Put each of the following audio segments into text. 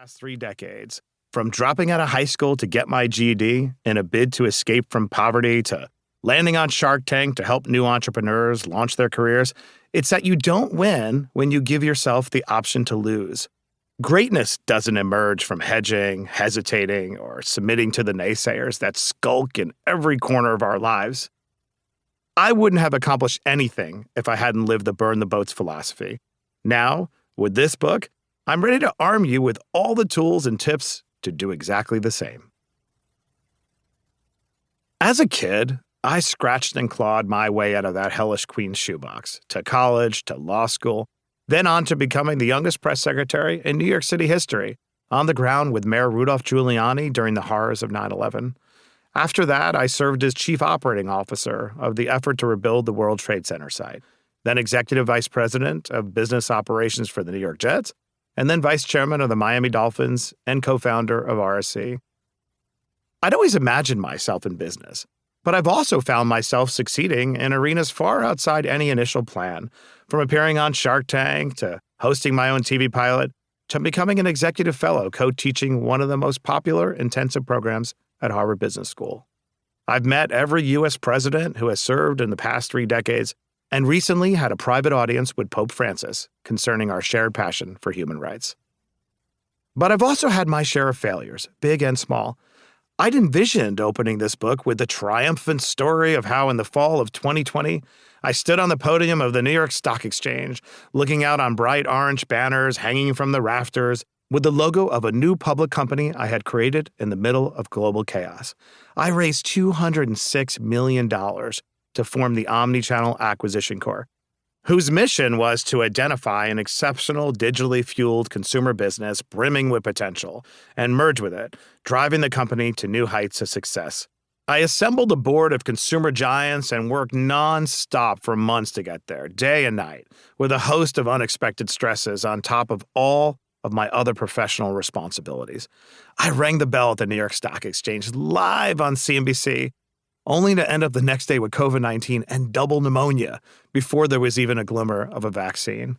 Last 3 decades, from dropping out of high school to get my GED in a bid to escape from poverty to landing on Shark Tank to help new entrepreneurs launch their careers, it's that you don't win when you give yourself the option to lose. Greatness doesn't emerge from hedging, hesitating, or submitting to the naysayers that skulk in every corner of our lives. I wouldn't have accomplished anything if I hadn't lived the burn the boats philosophy. Now, with this book, I'm ready to arm you with all the tools and tips to do exactly the same. As a kid, I scratched and clawed my way out of that hellish queen's shoebox, to college, to law school, then on to becoming the youngest press secretary in New York City history, on the ground with Mayor Rudolph Giuliani during the horrors of 9/11. After that, I served as chief operating officer of the effort to rebuild the World Trade Center site, then executive vice president of business operations for the New York Jets, and then vice chairman of the Miami Dolphins and co-founder of RSC. I'd always imagined myself in business, but I've also found myself succeeding in arenas far outside any initial plan, from appearing on Shark Tank to hosting my own TV pilot to becoming an executive fellow co-teaching one of the most popular intensive programs at Harvard Business School. I've met every U.S. president who has served in the past 3 decades, and recently had a private audience with Pope Francis concerning our shared passion for human rights. But I've also had my share of failures, big and small. I'd envisioned opening this book with the triumphant story of how in the fall of 2020, I stood on the podium of the New York Stock Exchange, looking out on bright orange banners hanging from the rafters, with the logo of a new public company I had created in the middle of global chaos. I raised $206 million to form the Omnichannel Acquisition Corp, whose mission was to identify an exceptional digitally fueled consumer business brimming with potential and merge with it, driving the company to new heights of success. I assembled a board of consumer giants and worked non-stop for months to get there, day and night, with a host of unexpected stresses on top of all of my other professional responsibilities. I rang the bell at the New York Stock Exchange live on CNBC, only to end up the next day with COVID-19 and double pneumonia before there was even a glimmer of a vaccine.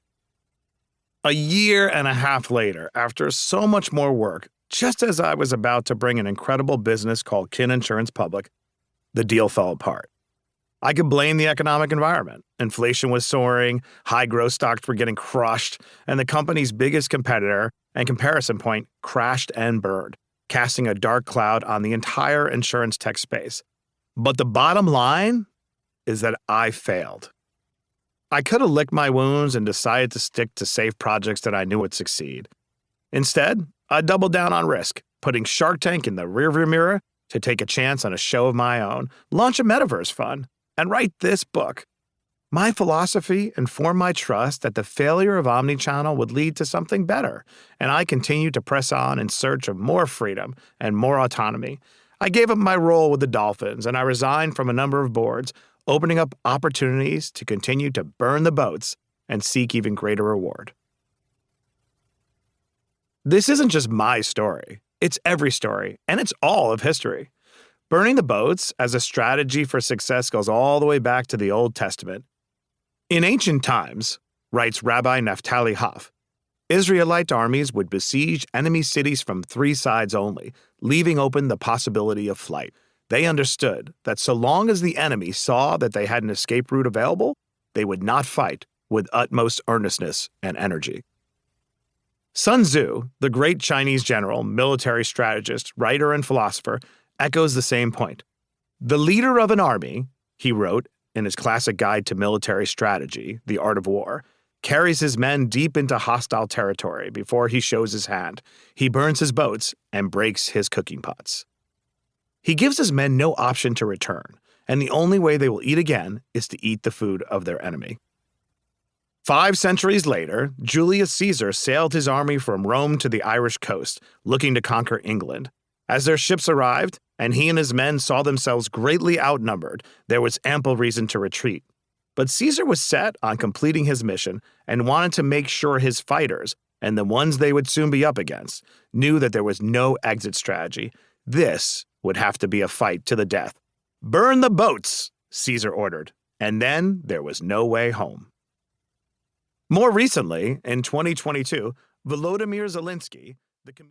A year and a half later, after so much more work, just as I was about to bring an incredible business called Kin Insurance public, the deal fell apart. I could blame the economic environment. Inflation was soaring, high growth stocks were getting crushed, and the company's biggest competitor and comparison point crashed and burned, casting a dark cloud on the entire insurance tech space. But the bottom line is that I failed. I could have licked my wounds and decided to stick to safe projects that I knew would succeed. Instead, I doubled down on risk, putting Shark Tank in the rearview mirror to take a chance on a show of my own, launch a metaverse fund, and write this book. My philosophy informed my trust that the failure of Omnichannel would lead to something better, and I continued to press on in search of more freedom and more autonomy. I gave up my role with the Dolphins, and I resigned from a number of boards, opening up opportunities to continue to burn the boats and seek even greater reward. This isn't just my story. It's every story, and it's all of history. Burning the boats as a strategy for success goes all the way back to the Old Testament. In ancient times, writes Rabbi Naphtali Hoff, Israelite armies would besiege enemy cities from 3 sides only, leaving open the possibility of flight. They understood that so long as the enemy saw that they had an escape route available, they would not fight with utmost earnestness and energy. Sun Tzu, the great Chinese general, military strategist, writer, and philosopher, echoes the same point. The leader of an army, he wrote in his classic guide to military strategy, The Art of War, carries his men deep into hostile territory before he shows his hand. He burns his boats and breaks his cooking pots. He gives his men no option to return, and the only way they will eat again is to eat the food of their enemy. 5 centuries later, Julius Caesar sailed his army from Rome to the Irish coast, looking to conquer England. As their ships arrived, and he and his men saw themselves greatly outnumbered, there was ample reason to retreat. But Caesar was set on completing his mission and wanted to make sure his fighters, and the ones they would soon be up against, knew that there was no exit strategy. This would have to be a fight to the death. "Burn the boats," Caesar ordered, and then there was no way home. More recently, in 2022, Volodymyr Zelensky, the comedian